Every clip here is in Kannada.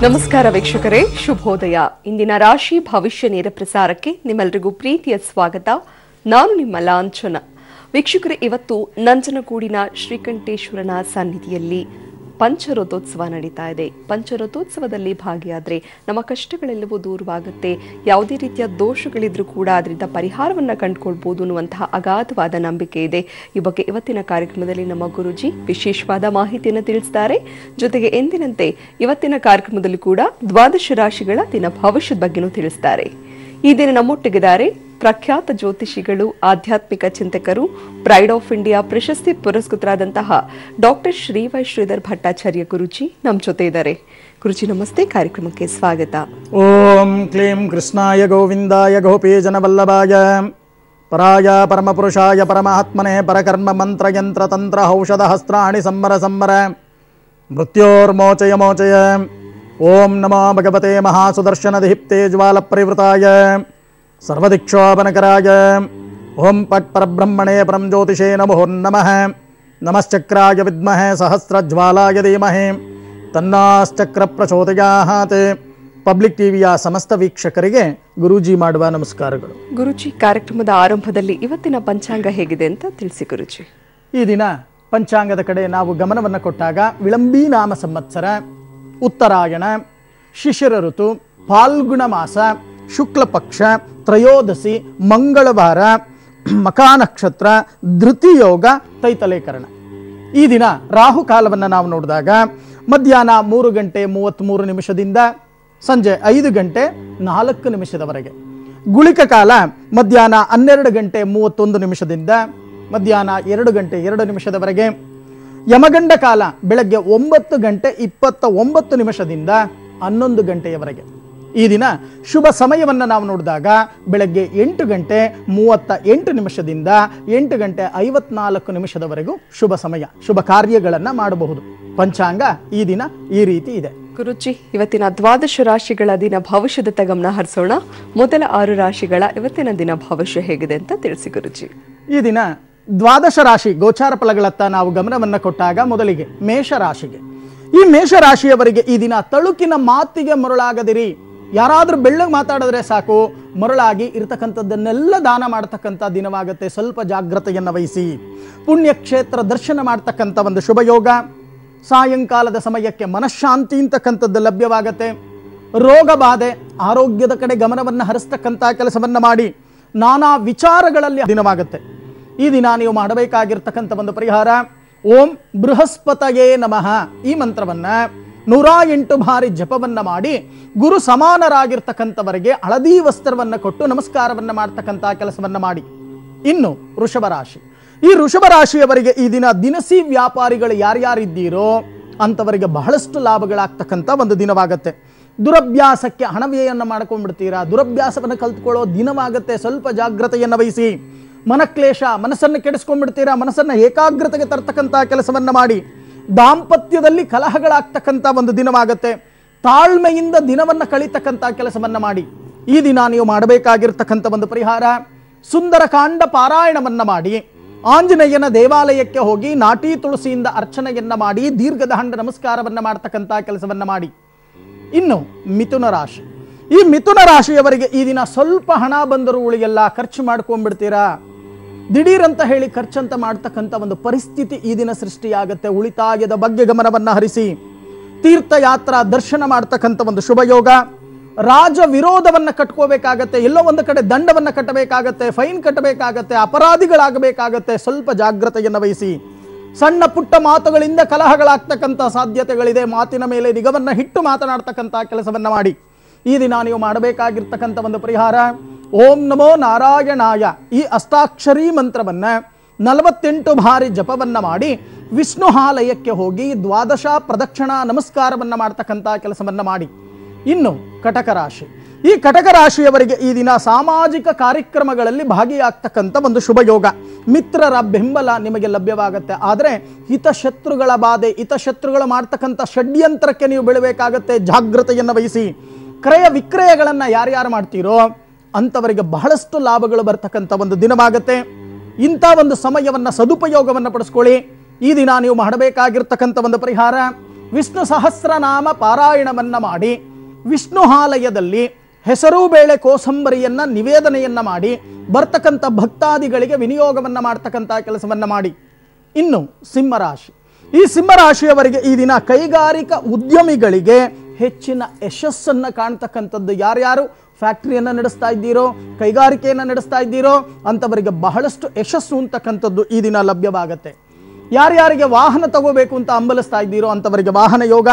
ನಮಸ್ಕಾರ ವೀಕ್ಷಕರೇ, ಶುಭೋದಯ. ಇಂದಿನ ರಾಶಿ ಭವಿಷ್ಯ ನೇರ ಪ್ರಸಾರಕ್ಕೆ ನಿಮ್ಮೆಲ್ಲರಿಗೂ ಪ್ರೀತಿಯ ಸ್ವಾಗತ. ನಾನು ನಿಮ್ಮ ಲಾಂಛನ. ವೀಕ್ಷಕರೇ, ಇವತ್ತು ನಂಜನಗೂಡಿನ ಶ್ರೀಕಂಠೇಶ್ವರನ ಸನ್ನಿಧಿಯಲ್ಲಿ ಪಂಚರಥೋತ್ಸವ ನಡೀತಾ ಇದೆ. ಪಂಚರಥೋತ್ಸವದಲ್ಲಿ ಭಾಗಿಯಾದರೆ ನಮ್ಮ ಕಷ್ಟಗಳೆಲ್ಲವೂ ದೂರವಾಗುತ್ತೆ. ಯಾವುದೇ ರೀತಿಯ ದೋಷಗಳಿದ್ರೂ ಕೂಡ ಅದರಿಂದ ಪರಿಹಾರವನ್ನು ಕಂಡುಕೊಳ್ಬೋದು ಅನ್ನುವಂತಹ ಅಗಾಧವಾದ ನಂಬಿಕೆ ಇದೆ. ಈ ಬಗ್ಗೆ ಇವತ್ತಿನ ಕಾರ್ಯಕ್ರಮದಲ್ಲಿ ನಮ್ಮ ಗುರೂಜಿ ವಿಶೇಷವಾದ ಮಾಹಿತಿಯನ್ನು ತಿಳಿಸ್ತಾರೆ. ಜೊತೆಗೆ ಎಂದಿನಂತೆ ಇವತ್ತಿನ ಕಾರ್ಯಕ್ರಮದಲ್ಲಿ ಕೂಡ ದ್ವಾದಶ ರಾಶಿಗಳ ದಿನ ಭವಿಷ್ಯದ ಬಗ್ಗೆನೂ ತಿಳಿಸ್ತಾರೆ. ಈ ದಿನ ನಮ್ಮೊಟ್ಟಿಗಿದ್ದಾರೆ ಪ್ರಖ್ಯಾತ ಜ್ಯೋತಿಷಿಗಳು, ಆಧ್ಯಾತ್ಮಿಕ ಚಿಂತಕರು, ಪ್ರೈಡ್ ಆಫ್ ಇಂಡಿಯಾ ಪ್ರಶಸ್ತಿ ಪುರಸ್ಕೃತರಾದಂತಹ ಡಾಕ್ಟರ್ ಶ್ರೀವೈ ಶ್ರೀಧರ್ ಭಟ್ಟಾಚಾರ್ಯ ಗುರುಜಿ ನಮ್ಮ ಜೊತೆ ಇದ್ದಾರೆ. ಗುರುಜಿ ನಮಸ್ತೆ, ಕಾರ್ಯಕ್ರಮಕ್ಕೆ ಸ್ವಾಗತ. ಓಂ ಕ್ಲೀಂ ಕೃಷ್ಣಾಯ ಗೋವಿಂದಾಯ ಗೋಪೀಜನವಲ್ಲಭಾಯ ಪರಾಯ ಪರಮಪುರುಷಾಯ ಪರಮಾತ್ಮನೆ ಪರಕರ್ಮ ಮಂತ್ರ ಯಂತ್ರ ತಂತ್ರ ಔಷಧ ಹಸ್ತ್ರಾಣಿ ಸಂಬರ ಸಂಬರ ಮೃತ್ಯೋರ್ಮೋಚಯ ಮೋಚಯ. ಓಂ ನಮೋ ಭಗವತೆ ಮಹಾಸುದರ್ಶನ ದೀಪ್ತೆ ಜ್ವಾಲ ಪರಿವೃತಾಯ ಸರ್ವದಿಕ್ಷೋಪನಕರಾಯ. ಓಂ ಪಟ್ ಪರಬ್ರಹ್ಮಣೇ ಪರಂ ಜ್ಯೋತಿಷೇ ನಮೋ ನಮಃ. ನಮಶ್ಚಕ್ರಾಯ ವಿದ್ಮಹೇ ಸಹಸ್ರಜ್ವಾಲಾಯ ಧೀಮಹಿ ತನ್ನಾಶ್ಚಕ್ರ ಪ್ರಚೋದಯಾತ್. ಪಬ್ಲಿಕ್ ಟಿವಿಯ ಸಮಸ್ತ ವೀಕ್ಷಕರಿಗೆ ಗುರೂಜಿ ಮಾಡುವ ನಮಸ್ಕಾರಗಳು. ಗುರುಜಿ, ಕಾರ್ಯಕ್ರಮದ ಆರಂಭದಲ್ಲಿ ಇವತ್ತಿನ ಪಂಚಾಂಗ ಹೇಗಿದೆ ಅಂತ ತಿಳಿಸಿ ಗುರುಜಿ. ಈ ದಿನ ಪಂಚಾಂಗದ ಕಡೆ ನಾವು ಗಮನವನ್ನು ಕೊಟ್ಟಾಗ ವಿಳಂಬಿ ನಾಮ ಸಂವತ್ಸರ, ಉತ್ತರಾಯಣ, ಶಿಶಿರ ಋತು, ಫಾಲ್ಗುಣ ಮಾಸ, ಶುಕ್ಲ ಪಕ್ಷ, ತ್ರಯೋದಶಿ, ಮಂಗಳವಾರ, ಮಕಾ ನಕ್ಷತ್ರ, ಧೃತಿಯೋಗ, ತೈತಲೇಕರಣ. ಈ ದಿನ ರಾಹುಕಾಲವನ್ನು ನಾವು ನೋಡಿದಾಗ ಮಧ್ಯಾಹ್ನ 3 ಗಂಟೆ 33 ನಿಮಿಷದಿಂದ ಸಂಜೆ 5 ಗಂಟೆ 4 ನಿಮಿಷದವರೆಗೆ. ಗುಳಿಕ ಕಾಲ ಮಧ್ಯಾಹ್ನ 12 ಗಂಟೆ 31 ನಿಮಿಷದಿಂದ ಮಧ್ಯಾಹ್ನ 2 ಗಂಟೆ 2 ನಿಮಿಷದವರೆಗೆ. ಯಮಗಂಡ ಕಾಲ ಬೆಳಗ್ಗೆ 9 ಗಂಟೆ 29 ನಿಮಿಷದಿಂದ 11 ಗಂಟೆಯವರೆಗೆ. ಈ ದಿನ ಶುಭ ಸಮಯವನ್ನು ನಾವು ನೋಡಿದಾಗ ಬೆಳಗ್ಗೆ 8 ಗಂಟೆ 38 ನಿಮಿಷದಿಂದ 8 ಗಂಟೆ 54 ನಿಮಿಷದವರೆಗೂ ಶುಭ ಸಮಯ. ಶುಭ ಕಾರ್ಯಗಳನ್ನು ಮಾಡಬಹುದು. ಪಂಚಾಂಗ ಈ ದಿನ ಈ ರೀತಿ ಇದೆ. ಗುರುಜಿ, ಇವತ್ತಿನ ದ್ವಾದಶ ರಾಶಿಗಳ ದಿನ ಭವಿಷ್ಯದತ್ತ ಗಮನ ಹರಿಸೋಣ. ಮೊದಲ 6 ರಾಶಿಗಳ ಇವತ್ತಿನ ದಿನ ಭವಿಷ್ಯ ಹೇಗಿದೆ ಅಂತ ತಿಳಿಸಿ ಗುರುಜಿ. ಈ ದಿನ ದ್ವಾದಶ ರಾಶಿ ಗೋಚಾರ ಫಲಗಳತ್ತ ನಾವು ಗಮನವನ್ನು ಕೊಟ್ಟಾಗ ಮೊದಲಿಗೆ ಮೇಷರಾಶಿಗೆ. ಈ ಮೇಷರಾಶಿಯವರಿಗೆ ಈ ದಿನ ತಳುಕಿನ ಮಾತಿಗೆ ಮರುಳಾಗದಿರಿ. ಯಾರಾದ್ರೂ ಬೆಳ್ಳಗೆ ಮಾತಾಡಿದ್ರೆ ಸಾಕು, ಮರುಳಾಗಿ ಇರತಕ್ಕಂಥದ್ದನ್ನೆಲ್ಲ ದಾನ ಮಾಡತಕ್ಕಂಥ ದಿನವಾಗುತ್ತೆ. ಸ್ವಲ್ಪ ಜಾಗ್ರತೆಯನ್ನು ವಹಿಸಿ. ಪುಣ್ಯಕ್ಷೇತ್ರ ದರ್ಶನ ಮಾಡ್ತಕ್ಕಂಥ ಒಂದು ಶುಭ ಯೋಗ. ಸಾಯಂಕಾಲದ ಸಮಯಕ್ಕೆ ಮನಃಶಾಂತಿ ಅಂತಕ್ಕಂಥದ್ದು ಲಭ್ಯವಾಗತ್ತೆ. ರೋಗ ಬಾಧೆ, ಆರೋಗ್ಯದ ಕಡೆ ಗಮನವನ್ನು ಹರಿಸ್ತಕ್ಕಂಥ ಕೆಲಸವನ್ನ ಮಾಡಿ ನಾನಾ ವಿಚಾರಗಳಲ್ಲಿ ದಿನವಾಗುತ್ತೆ. ಈ ದಿನ ನೀವು ಮಾಡಬೇಕಾಗಿರ್ತಕ್ಕಂಥ ಒಂದು ಪರಿಹಾರ, ಓಂ ಬೃಹಸ್ಪತಯೇ ನಮಃ ಈ ಮಂತ್ರವನ್ನ 108 ಬಾರಿ ಜಪವನ್ನ ಮಾಡಿ ಗುರು ಸಮಾನರಾಗಿರ್ತಕ್ಕಂಥವರಿಗೆ ಹಳದಿ ವಸ್ತ್ರವನ್ನ ಕೊಟ್ಟು ನಮಸ್ಕಾರವನ್ನ ಮಾಡ್ತಕ್ಕಂಥ ಕೆಲಸವನ್ನ ಮಾಡಿ. ಇನ್ನು ವೃಷಭ ರಾಶಿ. ಈ ವೃಷಭ ರಾಶಿಯವರಿಗೆ ಈ ದಿನ ದಿನಸಿ ವ್ಯಾಪಾರಿಗಳು ಯಾರ್ಯಾರಿದ್ದೀರೋ ಅಂತವರಿಗೆ ಬಹಳಷ್ಟು ಲಾಭಗಳಾಗ್ತಕ್ಕಂಥ ಒಂದು ದಿನವಾಗತ್ತೆ. ದುರಭ್ಯಾಸಕ್ಕೆ ಹಣವ್ಯಯನ್ನು ಮಾಡ್ಕೊಂಡ್ಬಿಡ್ತೀರಾ, ದುರಭ್ಯಾಸವನ್ನು ಕಲ್ತ್ಕೊಳ್ಳೋ ದಿನವಾಗತ್ತೆ. ಸ್ವಲ್ಪ ಜಾಗ್ರತೆಯನ್ನು ವಹಿಸಿ. ಮನಕ್ಲೇಶ, ಮನಸ್ಸನ್ನು ಕೆಡಿಸ್ಕೊಂಡ್ಬಿಡ್ತೀರಾ, ಮನಸ್ಸನ್ನು ಏಕಾಗ್ರತೆಗೆ ತರ್ತಕ್ಕಂಥ ಕೆಲಸವನ್ನ ಮಾಡಿ. ದಾಂಪತ್ಯದಲ್ಲಿ ಕಲಹಗಳಾಗ್ತಕ್ಕಂಥ ಒಂದು ದಿನವಾಗತ್ತೆ. ತಾಳ್ಮೆಯಿಂದ ದಿನವನ್ನು ಕಳೀತಕ್ಕಂಥ ಕೆಲಸವನ್ನ ಮಾಡಿ. ಈ ದಿನ ನೀವು ಮಾಡಬೇಕಾಗಿರ್ತಕ್ಕಂಥ ಒಂದು ಪರಿಹಾರ, ಸುಂದರಕಾಂಡ ಪಾರಾಯಣವನ್ನ ಮಾಡಿ, ಆಂಜನೇಯನ ದೇವಾಲಯಕ್ಕೆ ಹೋಗಿ ನಾಟಿ ತುಳಸಿಯಿಂದ ಅರ್ಚನೆಯನ್ನ ಮಾಡಿ, ದೀರ್ಘದಂಡ ನಮಸ್ಕಾರವನ್ನ ಮಾಡ್ತಕ್ಕಂಥ ಕೆಲಸವನ್ನ ಮಾಡಿ. ಇನ್ನು ಮಿಥುನ ರಾಶಿ. ಈ ಮಿಥುನ ರಾಶಿಯವರಿಗೆ ಈ ದಿನ ಸ್ವಲ್ಪ ಹಣ ಬಂದರೂ ಉಳಿಯಲ್ಲ, ಖರ್ಚು ಮಾಡ್ಕೊಂಡ್ಬಿಡ್ತೀರಾ. ದಿಢೀರಂತ ಹೇಳಿ ಖರ್ಚಂತ ಮಾಡ್ತಕ್ಕಂಥ ಒಂದು ಪರಿಸ್ಥಿತಿ ಈ ದಿನ ಸೃಷ್ಟಿಯಾಗತ್ತೆ. ಉಳಿತಾಯದ ಬಗ್ಗೆ ಗಮನವನ್ನ ಹರಿಸಿ. ತೀರ್ಥಯಾತ್ರಾ ದರ್ಶನ ಮಾಡ್ತಕ್ಕಂಥ ಒಂದು ಶುಭ ಯೋಗ. ರಾಜ ವಿರೋಧವನ್ನ ಕಟ್ಕೋಬೇಕಾಗತ್ತೆ. ಎಲ್ಲೋ ಒಂದು ಕಡೆ ದಂಡವನ್ನ ಕಟ್ಟಬೇಕಾಗತ್ತೆ, ಫೈನ್ ಕಟ್ಟಬೇಕಾಗತ್ತೆ, ಅಪರಾಧಿಗಳಾಗಬೇಕಾಗತ್ತೆ. ಸ್ವಲ್ಪ ಜಾಗ್ರತೆಯನ್ನು ವಹಿಸಿ. ಸಣ್ಣ ಪುಟ್ಟ ಮಾತುಗಳಿಂದ ಕಲಹಗಳಾಗ್ತಕ್ಕಂಥ ಸಾಧ್ಯತೆಗಳಿದೆ. ಮಾತಿನ ಮೇಲೆ ನಿಗವನ್ನ ಇಟ್ಟು ಮಾತನಾಡ್ತಕ್ಕಂಥ ಕೆಲಸವನ್ನ ಮಾಡಿ. ಈ ದಿನ ನೀವು ಮಾಡಬೇಕಾಗಿರ್ತಕ್ಕಂಥ ಒಂದು ಪರಿಹಾರ, ಓಂ ನಮೋ ನಾರಾಯಣಾಯ ಈ ಅಷ್ಟಾಕ್ಷರಿ ಮಂತ್ರವನ್ನ 48 ಬಾರಿ ಜಪವನ್ನ ಮಾಡಿ ವಿಷ್ಣು ಆಲಯಕ್ಕೆ ಹೋಗಿ ದ್ವಾದಶ ಪ್ರದಕ್ಷಿಣಾ ನಮಸ್ಕಾರವನ್ನ ಮಾಡ್ತಕ್ಕಂಥ ಕೆಲಸವನ್ನ ಮಾಡಿ. ಇನ್ನು ಕಟಕ ರಾಶಿ. ಈ ಕಟಕ ರಾಶಿಯವರಿಗೆ ಈ ದಿನ ಸಾಮಾಜಿಕ ಕಾರ್ಯಕ್ರಮಗಳಲ್ಲಿ ಭಾಗಿಯಾಗ್ತಕ್ಕಂಥ ಒಂದು ಶುಭ ಯೋಗ. ಮಿತ್ರರ ಬೆಂಬಲ ನಿಮಗೆ ಲಭ್ಯವಾಗುತ್ತೆ. ಆದರೆ ಹಿತಶತ್ರುಗಳ ಬಾಧೆ, ಹಿತಶತ್ರುಗಳು ಮಾಡ್ತಕ್ಕಂಥ ಷಡ್ಯಂತ್ರಕ್ಕೆ ನೀವು ಬೀಳಬೇಕಾಗತ್ತೆ. ಜಾಗ್ರತೆಯನ್ನು ವಹಿಸಿ. ಕ್ರಯ ವಿಕ್ರಯಗಳನ್ನು ಯಾರ್ಯಾರು ಮಾಡ್ತೀರೋ ಅಂಥವರಿಗೆ ಬಹಳಷ್ಟು ಲಾಭಗಳು ಬರ್ತಕ್ಕಂಥ ಒಂದು ದಿನವಾಗುತ್ತೆ. ಇಂಥ ಒಂದು ಸಮಯವನ್ನು ಸದುಪಯೋಗವನ್ನು ಪಡಿಸ್ಕೊಳ್ಳಿ. ಈ ದಿನ ನೀವು ಮಾಡಬೇಕಾಗಿರ್ತಕ್ಕಂಥ ಒಂದು ಪರಿಹಾರ, ವಿಷ್ಣು ಸಹಸ್ರನಾಮ ಪಾರಾಯಣವನ್ನ ಮಾಡಿ ವಿಷ್ಣು ಆಲಯದಲ್ಲಿ ಹೆಸರು ಬೇಳೆ ಕೋಸಂಬರಿಯನ್ನ ನಿವೇದನೆಯನ್ನ ಮಾಡಿ ಬರ್ತಕ್ಕಂಥ ಭಕ್ತಾದಿಗಳಿಗೆ ವಿನಿಯೋಗವನ್ನ ಮಾಡ್ತಕ್ಕಂಥ ಕೆಲಸವನ್ನ ಮಾಡಿ. ಇನ್ನು ಸಿಂಹರಾಶಿ, ಈ ಸಿಂಹರಾಶಿಯವರಿಗೆ ಈ ದಿನ ಕೈಗಾರಿಕಾ ಉದ್ಯಮಿಗಳಿಗೆ ಹೆಚ್ಚಿನ ಯಶಸ್ಸನ್ನ ಕಾಣ್ತಕ್ಕಂಥದ್ದು. ಯಾರ್ಯಾರು ಫ್ಯಾಕ್ಟರಿಯನ್ನು ನಡೆಸ್ತಾ ಇದ್ದೀರೋ, ಕೈಗಾರಿಕೆಯನ್ನು ನಡೆಸ್ತಾ ಇದ್ದೀರೋ ಅಂಥವರಿಗೆ ಬಹಳಷ್ಟು ಯಶಸ್ಸು ಅಂತಕ್ಕಂಥದ್ದು ಈ ದಿನ ಲಭ್ಯವಾಗತ್ತೆ. ಯಾರ್ಯಾರಿಗೆ ವಾಹನ ತಗೋಬೇಕು ಅಂತ ಹಂಬಲಿಸ್ತಾ ಇದ್ದೀರೋ ಅಂಥವರಿಗೆ ವಾಹನ ಯೋಗ,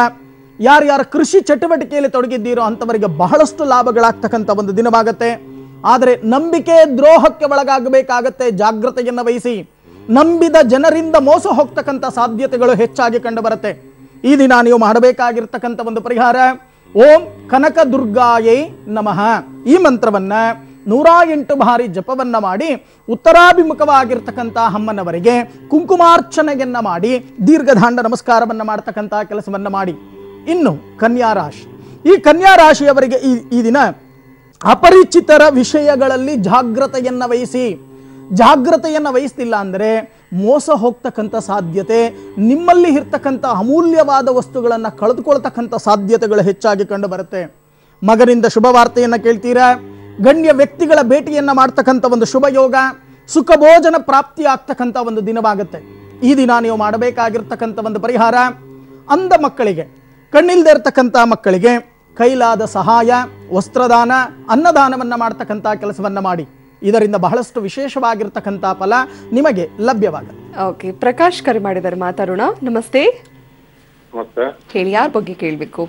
ಯಾರ್ಯಾರ ಕೃಷಿ ಚಟುವಟಿಕೆಯಲ್ಲಿ ತೊಡಗಿದ್ದೀರೋ ಅಂಥವರಿಗೆ ಬಹಳಷ್ಟು ಲಾಭಗಳಾಗ್ತಕ್ಕಂಥ ಒಂದು ದಿನವಾಗತ್ತೆ. ಆದರೆ ನಂಬಿಕೆ ದ್ರೋಹಕ್ಕೆ ಒಳಗಾಗಬೇಕಾಗತ್ತೆ, ಜಾಗೃತೆಯನ್ನು ವಹಿಸಿ. ನಂಬಿದ ಜನರಿಂದ ಮೋಸ ಹೋಗ್ತಕ್ಕಂಥ ಸಾಧ್ಯತೆಗಳು ಹೆಚ್ಚಾಗಿ ಕಂಡು ಬರುತ್ತೆ. ಈ ದಿನ ನೀವು ಮಾಡಬೇಕಾಗಿರ್ತಕ್ಕಂಥ ಒಂದು ಪರಿಹಾರ, ಓಂ ಕನಕ ದುರ್ಗಾಯೈ ನಮಃ ಈ ಮಂತ್ರವನ್ನ 108 ಬಾರಿ ಜಪವನ್ನ ಮಾಡಿ ಉತ್ತರಾಭಿಮುಖವಾಗಿರ್ತಕ್ಕಂಥ ಅಮ್ಮನವರಿಗೆ ಕುಂಕುಮಾರ್ಚನೆಯನ್ನ ಮಾಡಿ ದೀರ್ಘದಾಂಡ ನಮಸ್ಕಾರವನ್ನ ಮಾಡ್ತಕ್ಕಂಥ ಕೆಲಸವನ್ನ ಮಾಡಿ. ಇನ್ನು ಕನ್ಯಾ ರಾಶಿ, ಈ ಕನ್ಯಾ ರಾಶಿಯವರಿಗೆ ಈ ದಿನ ಅಪರಿಚಿತರ ವಿಷಯಗಳಲ್ಲಿ ಜಾಗೃತೆಯನ್ನ ವಹಿಸಿ. ಜಾಗೃತೆಯನ್ನ ವಹಿಸ್ತಿಲ್ಲ ಅಂದರೆ ಮೋಸ ಹೋಗ್ತಕ್ಕಂಥ ಸಾಧ್ಯತೆ, ನಿಮ್ಮಲ್ಲಿ ಇರ್ತಕ್ಕಂಥ ಅಮೂಲ್ಯವಾದ ವಸ್ತುಗಳನ್ನು ಕಳೆದುಕೊಳ್ತಕ್ಕಂಥ ಸಾಧ್ಯತೆಗಳು ಹೆಚ್ಚಾಗಿ ಕಂಡು ಬರುತ್ತೆ. ಮಗನಿಂದ ಶುಭ ವಾರ್ತೆಯನ್ನು ಕೇಳ್ತೀರಾ, ಗಣ್ಯ ವ್ಯಕ್ತಿಗಳ ಭೇಟಿಯನ್ನ ಮಾಡ್ತಕ್ಕಂಥ ಒಂದು ಶುಭ ಯೋಗ, ಸುಖ ಭೋಜನ ಪ್ರಾಪ್ತಿ ಆಗ್ತಕ್ಕಂಥ ಒಂದು ದಿನವಾಗುತ್ತೆ. ಈ ದಿನ ನೀವು ಮಾಡಬೇಕಾಗಿರ್ತಕ್ಕಂಥ ಒಂದು ಪರಿಹಾರ, ಅಂಧ ಮಕ್ಕಳಿಗೆ, ಕಣ್ಣಿಲ್ದೇ ಇರ್ತಕ್ಕಂಥ ಮಕ್ಕಳಿಗೆ ಕೈಲಾದ ಸಹಾಯ, ವಸ್ತ್ರದಾನ, ಅನ್ನದಾನವನ್ನ ಮಾಡ್ತಕ್ಕಂಥ ಕೆಲಸವನ್ನ ಮಾಡಿ. ಇದರಿಂದ ಬಹಳಷ್ಟು ವಿಶೇಷವಾಗಿರ್ತಕ್ಕಂಥ ಫಲ ನಿಮಗೆ ಲಭ್ಯವಾಗುತ್ತೆ. ಓಕೆ, ಪ್ರಕಾಶ್ ಕರೆ ಮಾಡಿದ್ದಾರೆ, ಮಾತಾಡೋಣ. ನಮಸ್ತೆ. ನಮಸ್ತೆ. ಹೇಳಿ, ಯಾರ ಬಗ್ಗೆ ಕೇಳಬೇಕು?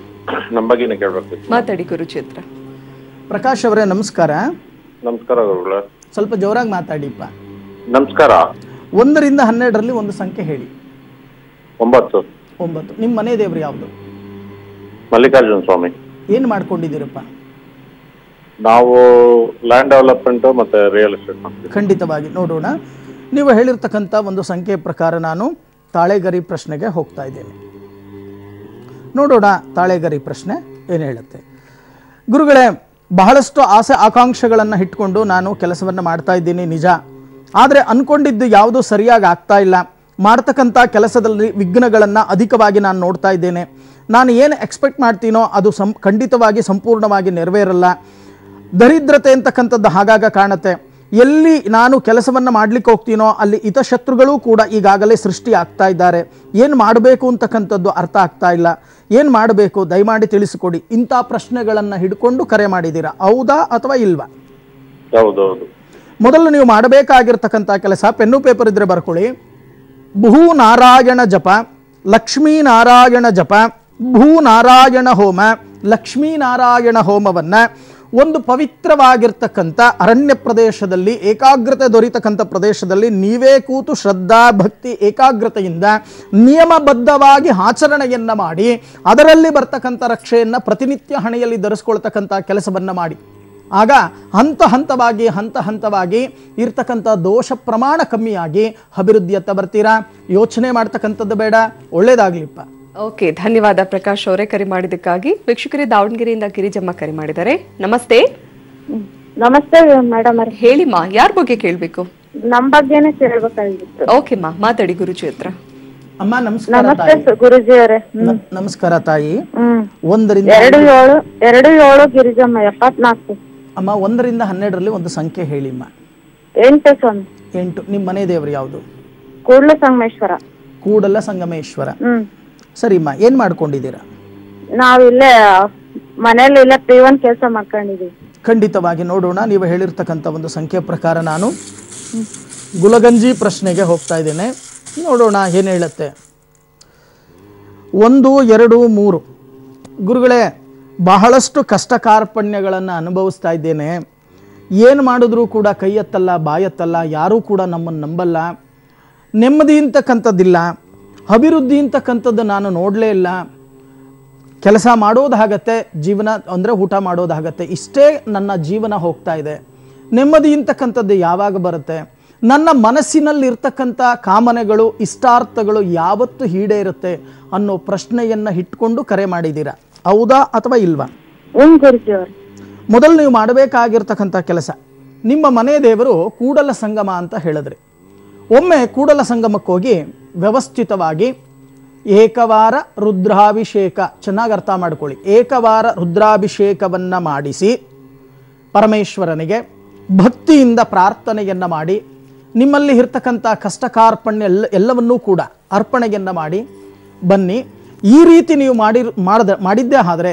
ನಮ್ಮ ಬಗ್ಗೆನೇ ಕೇಳಬೇಕು. ಮಾತಾಡಿ ಕುರುಕ್ಷೇತ್ರ. ಪ್ರಕಾಶ್ ಅವರೇ ನಮಸ್ಕಾರ. ನಮಸ್ಕಾರ ಗುರುಗಳೇ. ಸ್ವಲ್ಪ ಜೋರಾಗಿ ಮಾತಾಡಿಪ್ಪ. ನಮಸ್ಕಾರ. 1 ರಿಂದ 12ರಲ್ಲಿ ಒಂದು ಸಂಖ್ಯೆ ಹೇಳಿ. 9. 9. ನಿಮ್ಮ ಮನೆ ದೇವರು ಯಾವುದು? ಮಲ್ಲಿಕಾರ್ಜುನ ಸ್ವಾಮಿ. ಏನು ಮಾಡ್ಕೊಂಡಿದ್ದೀರಪ್ಪ? ನಾವು ಲ್ಯಾಂಡ್ ಡೆವಲಪ್ಮೆಂಟ್ ಮತ್ತೆ ರಿಯಲ್ ಎಸ್ಟೇಟ್ ಮಾಡ್ತೀವಿ. ಖಂಡಿತವಾಗಿ ನೋಡೋಣ. ನೀವು ಹೇಳಿರ್ತಕ್ಕಂಥ ಒಂದು ಸಂಖ್ಯೆ ಪ್ರಕಾರ ನಾನು ತಾಳೆಗರಿ ಪ್ರಶ್ನೆಗೆ ಹೋಗ್ತಾ ಇದ್ದೇನೆ. ನೋಡೋಣ ತಾಳೆಗರಿ ಪ್ರಶ್ನೆ ಏನು ಹೇಳುತ್ತೆ. ಗುರುಗಳೇ, ಬಹಳಷ್ಟು ಆಸೆ ಆಕಾಂಕ್ಷೆಗಳನ್ನು ಇಟ್ಕೊಂಡು ನಾನು ಕೆಲಸವನ್ನು ಮಾಡ್ತಾ ಇದ್ದೀನಿ ನಿಜ. ಆದರೆ ಅನ್ಕೊಂಡಿದ್ದು ಯಾವುದೂ ಸರಿಯಾಗಿ ಆಗ್ತಾ ಇಲ್ಲ. ಮಾಡ್ತಕ್ಕಂಥ ಕೆಲಸದಲ್ಲಿ ವಿಘ್ನಗಳನ್ನು ಅಧಿಕವಾಗಿ ನಾನು ನೋಡ್ತಾ ಇದ್ದೇನೆ. ನಾನು ಏನು ಎಕ್ಸ್ಪೆಕ್ಟ್ ಮಾಡ್ತೀನೋ ಅದು ಖಂಡಿತವಾಗಿ ಸಂಪೂರ್ಣವಾಗಿ ನೆರವೇರಲ್ಲ. ದರಿದ್ರತೆ ಅಂತಕ್ಕಂಥದ್ದು ಆಗಾಗ ಕಾಣುತ್ತೆ. ಎಲ್ಲಿ ನಾನು ಕೆಲಸವನ್ನು ಮಾಡ್ಲಿಕ್ಕೆ ಹೋಗ್ತೀನೋ ಅಲ್ಲಿ ಹಿತಶತ್ರುಗಳು ಕೂಡ ಈಗಾಗಲೇ ಸೃಷ್ಟಿ ಆಗ್ತಾ ಇದ್ದಾರೆ. ಏನು ಮಾಡಬೇಕು ಅಂತಕ್ಕಂಥದ್ದು ಅರ್ಥ ಆಗ್ತಾ ಇಲ್ಲ. ಏನು ಮಾಡಬೇಕು ದಯಮಾಡಿ ತಿಳಿಸಿಕೊಡಿ. ಇಂಥ ಪ್ರಶ್ನೆಗಳನ್ನು ಹಿಡ್ಕೊಂಡು ಕರೆ ಮಾಡಿದ್ದೀರಾ, ಹೌದಾ ಅಥವಾ ಇಲ್ವಾ? ಹೌದೌದು. ಮೊದಲು ನೀವು ಮಾಡಬೇಕಾಗಿರ್ತಕ್ಕಂಥ ಕೆಲಸ, ಪೆನ್ನು ಪೇಪರ್ ಇದ್ರೆ ಬರ್ಕೊಳ್ಳಿ. ಭೂನಾರಾಯಣ ಜಪ, ಲಕ್ಷ್ಮೀನಾರಾಯಣ ಜಪ, ಭೂನಾರಾಯಣ ಹೋಮ, ಲಕ್ಷ್ಮೀನಾರಾಯಣ ಹೋಮವನ್ನ ಒಂದು ಪವಿತ್ರವಾಗಿರ್ತಕ್ಕಂಥ ಅರಣ್ಯ ಪ್ರದೇಶದಲ್ಲಿ, ಏಕಾಗ್ರತೆ ದೊರೀತಕ್ಕಂಥ ಪ್ರದೇಶದಲ್ಲಿ ನೀವೇ ಕೂತು ಶ್ರದ್ಧಾ ಭಕ್ತಿ ಏಕಾಗ್ರತೆಯಿಂದ ನಿಯಮಬದ್ಧವಾಗಿ ಆಚರಣೆಯನ್ನ ಮಾಡಿ ಅದರಲ್ಲಿ ಬರ್ತಕ್ಕಂಥ ರಕ್ಷೆಯನ್ನು ಪ್ರತಿನಿತ್ಯ ಹಣೆಯಲ್ಲಿ ಧರಿಸ್ಕೊಳ್ತಕ್ಕಂಥ ಕೆಲಸವನ್ನ ಮಾಡಿ. ಆಗ ಹಂತ ಹಂತವಾಗಿ ಇರ್ತಕ್ಕಂಥ ದೋಷ ಪ್ರಮಾಣ ಕಮ್ಮಿಯಾಗಿ ಅಭಿವೃದ್ಧಿಯತ್ತ ಬರ್ತೀರಾ. ಯೋಚನೆ ಮಾಡ್ತಕ್ಕಂಥದ್ದು ಬೇಡ. ಒಳ್ಳೇದಾಗ್ಲಿಪ್ಪ. ಓಕೆ, ಧನ್ಯವಾದ ಪ್ರಕಾಶ್ ಅವರೇ ಕರೆ ಮಾಡಿದ್ದಕ್ಕಾಗಿ. ವೀಕ್ಷಕರೇ, ದಾವಣಗೆರೆಯಿಂದ ಗಿರಿಜಮ್ಮ ಕರೆ ಮಾಡಿದ್ದಾರೆ. ನಮಸ್ತೆ. ನಮಸ್ತೆ ಮೇಡಮ್. ಹೇಳಿಮ್ಮ, ಯಾರ ಬಗ್ಗೆ ಕೇಳಬೇಕು? ನಮ್ ಬಗ್ಗೆನೇ ಕೇಳ್ಬೇಕಾಗಿತ್ತು. ಓಕೆ ಮಾ, ಮಾತಾಡಿ ಗುರುಜಿ ಹತ್ರ. ಅಮ್ಮ ನಮಸ್ಕಾರ. ನಮಸ್ತೆ ಗುರುಜಿ ಅವರೇ. ನಮಸ್ಕಾರ ತಾಯಿ. 1 ರಿಂದ 27 ಗಿರಿಜಮ್ಮ 74. ಅಮ್ಮ 1 ರಿಂದ 12ರಲ್ಲಿ ಒಂದು ಸಂಖ್ಯೆ ಹೇಳಿಮ್ಮ. 8 ಸ್ವಾಮಿ. 8. ನಿಮ್ಮ ಮನೆ ದೇವರು ಯಾವುದು? ಕೂಡಲ ಸಂಗಮೇಶ್ವರ. ಕೂಡಲ ಸಂಗಮೇಶ್ವರ. ಸರಿಮ್ಮ, ಏನ್ ಮಾಡ್ಕೊಂಡಿದ್ದೀರಾ? ನಾವಿಲ್ಲೇ ಮನೇಲಿ ಇಲ್ಲೇ P1 ಕೆಲಸ ಮಾಡ್ಕೊಂಡಿದೀವಿ. ಖಂಡಿತವಾಗಿ ನೋಡೋಣ. ನೀವು ಹೇಳಿರ್ತಕ್ಕಂಥ ಒಂದು ಸಂಖ್ಯೆ ಪ್ರಕಾರ ನಾನು ಗುಲಗಂಜಿ ಪ್ರಶ್ನೆಗೆ ಹೋಗ್ತಾ ಇದ್ದೇನೆ. ನೋಡೋಣ ಏನು ಹೇಳುತ್ತೆ. 1, 2, 3. ಗುರುಗಳೇ, ಬಹಳಷ್ಟು ಕಷ್ಟ ಕಾರ್ಪಣ್ಯಗಳನ್ನು ಅನುಭವಿಸ್ತಾ ಇದ್ದೇನೆ. ಏನು ಮಾಡಿದ್ರೂ ಕೂಡ ಕೈ ಎತ್ತಲ್ಲ, ಬಾಯತ್ತಲ್ಲ, ಯಾರೂ ಕೂಡ ನಮ್ಮನ್ನು ನಂಬಲ್ಲ. ನೆಮ್ಮದಿ ಅಂತಕ್ಕಂಥದ್ದಿಲ್ಲ, ಅಭಿವೃದ್ಧಿ ಅಂತಕ್ಕಂಥದ್ದು ನಾನು ನೋಡಲೇ ಇಲ್ಲ. ಕೆಲಸ ಮಾಡೋದಾಗತ್ತೆ, ಜೀವನ ಅಂದರೆ ಊಟ ಮಾಡೋದಾಗತ್ತೆ, ಇಷ್ಟೇ ನನ್ನ ಜೀವನ ಹೋಗ್ತಾ ಇದೆ. ನೆಮ್ಮದಿ ಅಂತಕ್ಕಂಥದ್ದು ಯಾವಾಗ ಬರುತ್ತೆ? ನನ್ನ ಮನಸ್ಸಿನಲ್ಲಿರ್ತಕ್ಕಂಥ ಕಾಮನೆಗಳು, ಇಷ್ಟಾರ್ಥಗಳು ಯಾವತ್ತು ಈಡೇರುತ್ತೆ ಅನ್ನೋ ಪ್ರಶ್ನೆಯನ್ನು ಇಟ್ಕೊಂಡು ಕರೆ ಮಾಡಿದ್ದೀರಾ, ಹೌದಾ ಅಥವಾ ಇಲ್ವಾ? ಮೊದಲು ನೀವು ಮಾಡಬೇಕಾಗಿರ್ತಕ್ಕಂಥ ಕೆಲಸ, ನಿಮ್ಮ ಮನೆ ದೇವರು ಕೂಡಲ ಸಂಗಮ ಅಂತ ಹೇಳಿದ್ರಿ. ಒಮ್ಮೆ ಕೂಡಲ ಸಂಗಮಕ್ಕೆ ಹೋಗಿ ವ್ಯವಸ್ಥಿತವಾಗಿ ಏಕವಾರ ರುದ್ರಾಭಿಷೇಕ, ಚೆನ್ನಾಗಿ ಅರ್ಥ ಮಾಡ್ಕೊಳ್ಳಿ, ಏಕವಾರ ರುದ್ರಾಭಿಷೇಕವನ್ನು ಮಾಡಿಸಿ ಪರಮೇಶ್ವರನಿಗೆ ಭಕ್ತಿಯಿಂದ ಪ್ರಾರ್ಥನೆಯನ್ನು ಮಾಡಿ ನಿಮ್ಮಲ್ಲಿ ಇರ್ತಕ್ಕಂಥ ಕಷ್ಟ ಕಾರ್ಪಣ್ಯ ಎಲ್ಲವನ್ನೂ ಕೂಡ ಅರ್ಪಣೆಯನ್ನು ಮಾಡಿ ಬನ್ನಿ. ಈ ರೀತಿ ನೀವು ಮಾಡಿದ್ದೇ ಆದರೆ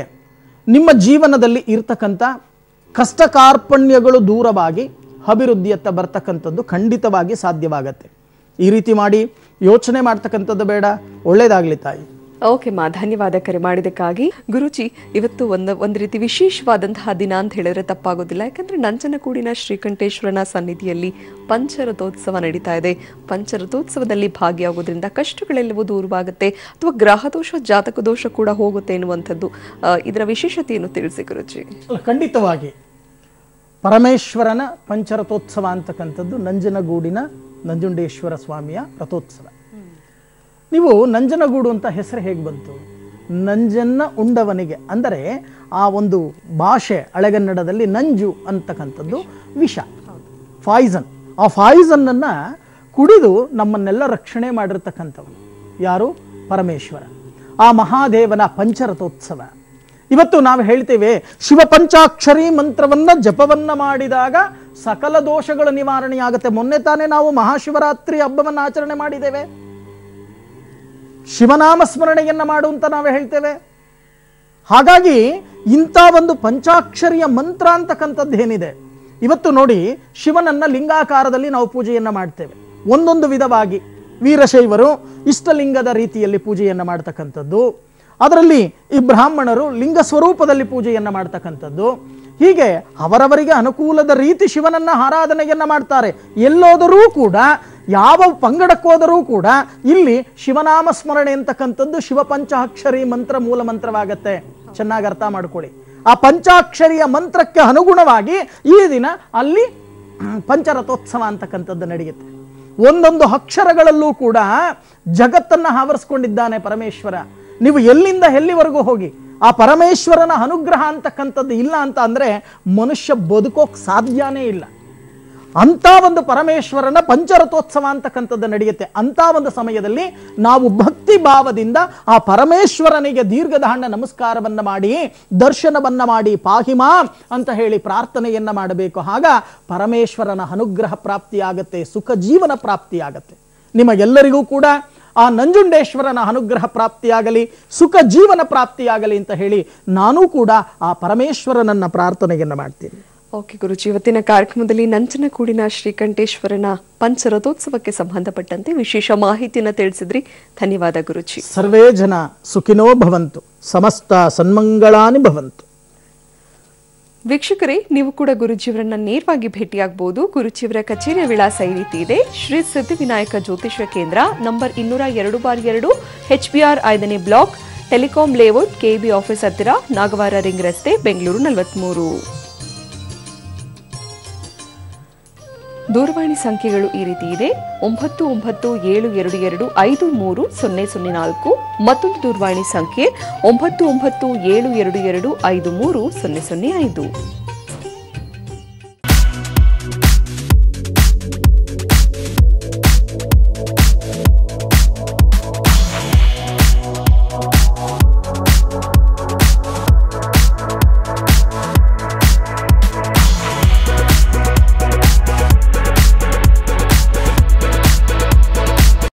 ನಿಮ್ಮ ಜೀವನದಲ್ಲಿ ಇರ್ತಕ್ಕಂಥ ಕಷ್ಟ ಕಾರ್ಪಣ್ಯಗಳು ದೂರವಾಗಿ ಅಭಿವೃದ್ಧಿಯತ್ತ ಬರ್ತಕ್ಕಂಥದ್ದು ಖಂಡಿತವಾಗಿ ಸಾಧ್ಯವಾಗತ್ತೆ. ಈ ರೀತಿ ಮಾಡಿ ಯೋಚನೆ ಮಾಡ್ತಕ್ಕಂಥದ್ದು ಬೇಡ. ಒಳ್ಳೇದಾಗ್ಲಿ ತಾಯಿ. ಓಕೆ ಮಾ, ಧನ್ಯವಾದ ಕರೆ ಮಾಡಿದಕ್ಕಾಗಿ. ಗುರುಜಿ, ಇವತ್ತು ಒಂದು ರೀತಿ ವಿಶೇಷವಾದಂತಹ ದಿನ ಅಂತ ಹೇಳಿದ್ರೆ ತಪ್ಪಾಗೋದಿಲ್ಲ. ಯಾಕಂದ್ರೆ ನಂಜನಗೂಡಿನ ಶ್ರೀಕಂಠೇಶ್ವರನ ಸನ್ನಿಧಿಯಲ್ಲಿ ಪಂಚರಥೋತ್ಸವ ನಡೀತಾ ಇದೆ. ಪಂಚರಥೋತ್ಸವದಲ್ಲಿ ಭಾಗಿಯಾಗೋದ್ರಿಂದ ಕಷ್ಟಗಳೆಲ್ಲವೂ ದೂರವಾಗುತ್ತೆ ಅಥವಾ ಗ್ರಹ ದೋಷ ಜಾತಕ ದೋಷ ಕೂಡ ಹೋಗುತ್ತೆ ಎನ್ನುವಂಥದ್ದು. ಇದರ ವಿಶೇಷತೆಯನ್ನು ತಿಳಿಸಿ ಗುರುಜಿ. ಖಂಡಿತವಾಗಿ ಪರಮೇಶ್ವರನ ಪಂಚರಥೋತ್ಸವ ಅಂತಕ್ಕಂಥದ್ದು ನಂಜನಗೂಡಿನ ನಂಜುಂಡೇಶ್ವರ ಸ್ವಾಮಿಯ ರಥೋತ್ಸವ. ನೀವು ನಂಜನಗೂಡು ಅಂತ ಹೆಸರು ಹೇಗೆ ಬಂತು? ನಂಜನ್ನ ಉಂಡವನಿಗೆ ಅಂದರೆ ಆ ಒಂದು ಭಾಷೆ ಹಳೆಗನ್ನಡದಲ್ಲಿ ನಂಜು ಅಂತಕ್ಕಂಥದ್ದು ವಿಷ, ಪಾಯ್ಸನ್. ಆ ಪಾಯ್ಸನ್ನನ್ನು ಕುಡಿದು ನಮ್ಮನ್ನೆಲ್ಲ ರಕ್ಷಣೆ ಮಾಡಿರ್ತಕ್ಕಂಥವನು ಯಾರು? ಪರಮೇಶ್ವರ. ಆ ಮಹಾದೇವನ ಪಂಚರಥೋತ್ಸವ ಇವತ್ತು ನಾವು ಹೇಳ್ತೇವೆ. ಶಿವ ಪಂಚಾಕ್ಷರಿ ಮಂತ್ರವನ್ನ ಜಪವನ್ನ ಮಾಡಿದಾಗ ಸಕಲ ದೋಷಗಳ ನಿವಾರಣೆಯಾಗುತ್ತೆ. ಮೊನ್ನೆ ತಾನೇ ನಾವು ಮಹಾಶಿವರಾತ್ರಿ ಹಬ್ಬವನ್ನು ಆಚರಣೆ ಮಾಡಿದ್ದೇವೆ. ಶಿವನಾಮ ಸ್ಮರಣೆಯನ್ನ ಮಾಡು ಅಂತ ನಾವು ಹೇಳ್ತೇವೆ. ಹಾಗಾಗಿ ಇಂಥ ಒಂದು ಪಂಚಾಕ್ಷರಿಯ ಮಂತ್ರ ಅಂತಕ್ಕಂಥದ್ದು ಏನಿದೆ, ಇವತ್ತು ನೋಡಿ, ಶಿವನನ್ನ ಲಿಂಗಾಕಾರದಲ್ಲಿ ನಾವು ಪೂಜೆಯನ್ನ ಮಾಡ್ತೇವೆ. ಒಂದೊಂದು ವಿಧವಾಗಿ ವೀರಶೈವರು ಇಷ್ಟಲಿಂಗದ ರೀತಿಯಲ್ಲಿ ಪೂಜೆಯನ್ನ ಮಾಡ್ತಕ್ಕಂಥದ್ದು, ಅದರಲ್ಲಿ ಈ ಬ್ರಾಹ್ಮಣರು ಲಿಂಗ ಸ್ವರೂಪದಲ್ಲಿ ಪೂಜೆಯನ್ನ ಮಾಡ್ತಕ್ಕಂಥದ್ದು. ಹೀಗೆ ಅವರವರಿಗೆ ಅನುಕೂಲದ ರೀತಿ ಶಿವನನ್ನ ಆರಾಧನೆಯನ್ನ ಮಾಡ್ತಾರೆ. ಎಲ್ಲೋದರೂ ಕೂಡ, ಯಾವ ಪಂಗಡಕ್ಕೋದರೂ ಕೂಡ ಇಲ್ಲಿ ಶಿವನಾಮ ಸ್ಮರಣೆ ಅಂತಕ್ಕಂಥದ್ದು ಶಿವ ಪಂಚಾಕ್ಷರಿ ಮಂತ್ರ ಮೂಲ ಮಂತ್ರವಾಗತ್ತೆ. ಚೆನ್ನಾಗಿ ಅರ್ಥ ಮಾಡ್ಕೊಳ್ಳಿ. ಆ ಪಂಚಾಕ್ಷರಿಯ ಮಂತ್ರಕ್ಕೆ ಅನುಗುಣವಾಗಿ ಈ ದಿನ ಅಲ್ಲಿ ಪಂಚರಥೋತ್ಸವ ಅಂತಕ್ಕಂಥದ್ದು ನಡೆಯುತ್ತೆ. ಒಂದೊಂದು ಅಕ್ಷರಗಳಲ್ಲೂ ಕೂಡ ಜಗತ್ತನ್ನ ಆವರಿಸ್ಕೊಂಡಿದ್ದಾನೆ ಪರಮೇಶ್ವರ. ನೀವು ಎಲ್ಲಿಂದ ಎಲ್ಲಿವರೆಗೂ ಹೋಗಿ ಆ ಪರಮೇಶ್ವರನ ಅನುಗ್ರಹ ಅಂತಕ್ಕಂಥದ್ದು ಇಲ್ಲ ಅಂತ ಅಂದ್ರೆ ಮನುಷ್ಯ ಬದುಕೋಕ್ ಸಾಧ್ಯನೇ ಇಲ್ಲ. ಅಂತ ಒಂದು ಪರಮೇಶ್ವರನ ಪಂಚರಥೋತ್ಸವ ಅಂತಕ್ಕಂಥದ್ದು ನಡೆಯುತ್ತೆ. ಅಂತ ಒಂದು ಸಮಯದಲ್ಲಿ ನಾವು ಭಕ್ತಿ ಭಾವದಿಂದ ಆ ಪರಮೇಶ್ವರನಿಗೆ ದೀರ್ಘದಾಂಡ ನಮಸ್ಕಾರವನ್ನ ಮಾಡಿ ದರ್ಶನವನ್ನ ಮಾಡಿ ಪಾಹಿಮಾ ಅಂತ ಹೇಳಿ ಪ್ರಾರ್ಥನೆಯನ್ನ ಮಾಡಬೇಕು. ಆಗ ಪರಮೇಶ್ವರನ ಅನುಗ್ರಹ ಪ್ರಾಪ್ತಿಯಾಗತ್ತೆ, ಸುಖ ಜೀವನ ಪ್ರಾಪ್ತಿಯಾಗತ್ತೆ. ನಿಮಗೆಲ್ಲರಿಗೂ ಕೂಡ ಆ ನಂಜುಂಡೇಶ್ವರನ ಅನುಗ್ರಹ ಪ್ರಾಪ್ತಿಯಾಗಲಿ, ಸುಖ ಜೀವನ ಪ್ರಾಪ್ತಿಯಾಗಲಿ ಅಂತ ಹೇಳಿ ನಾನು ಕೂಡ ಆ ಪರಮೇಶ್ವರನನ್ನ ಪ್ರಾರ್ಥನೆಯನ್ನ ಮಾಡ್ತೀನಿ. ಓಕೆ ಗುರುಜಿ, ಇವತ್ತಿನ ಕಾರ್ಯಕ್ರಮದಲ್ಲಿ ನಂಜನಗೂಡಿನ ಶ್ರೀಕಂಠೇಶ್ವರನ ಪಂಚರಥೋತ್ಸವಕ್ಕೆ ಸಂಬಂಧಪಟ್ಟಂತೆ ವಿಶೇಷ ಮಾಹಿತಿಯನ್ನು ತಿಳಿಸಿದ್ರಿ. ಧನ್ಯವಾದ ಗುರುಜಿ. ಸರ್ವೇ ಜನ ಸುಖಿನೋ ಭವಂತು, ಸಮಸ್ತ ಸನ್ಮಂಗಳಾನಿ ಭವಂತು. ವೀಕ್ಷಕರೇ, ನೀವು ಕೂಡ ಗುರುಜಿಯವರನ್ನ ನೇರವಾಗಿ ಭೇಟಿಯಾಗಬಹುದು. ಗುರುಜಿಯವರ ಕಚೇರಿಯ ವಿಳಾಸ ಈ ರೀತಿ ಇದೆ. ಶ್ರೀ ಸಿದ್ಧಿವಿನಾಯಕ ಜ್ಯೋತಿಷ್ಯ ಕೇಂದ್ರ, ನಂಬರ್ 202/2, HBR 5ನೇ block, telecom layout, KB office ಹತ್ತಿರ, ನಾಗವಾರ ರಿಂಗ್ ರಸ್ತೆ, ಬೆಂಗಳೂರು 43. ದೂರವಾಣಿ ಸಂಖ್ಯೆಗಳು ಈ ರೀತಿ ಇದೆ: 9972253004. ಮತ್ತೊಂದು ದೂರವಾಣಿ ಸಂಖ್ಯೆ 9972253005.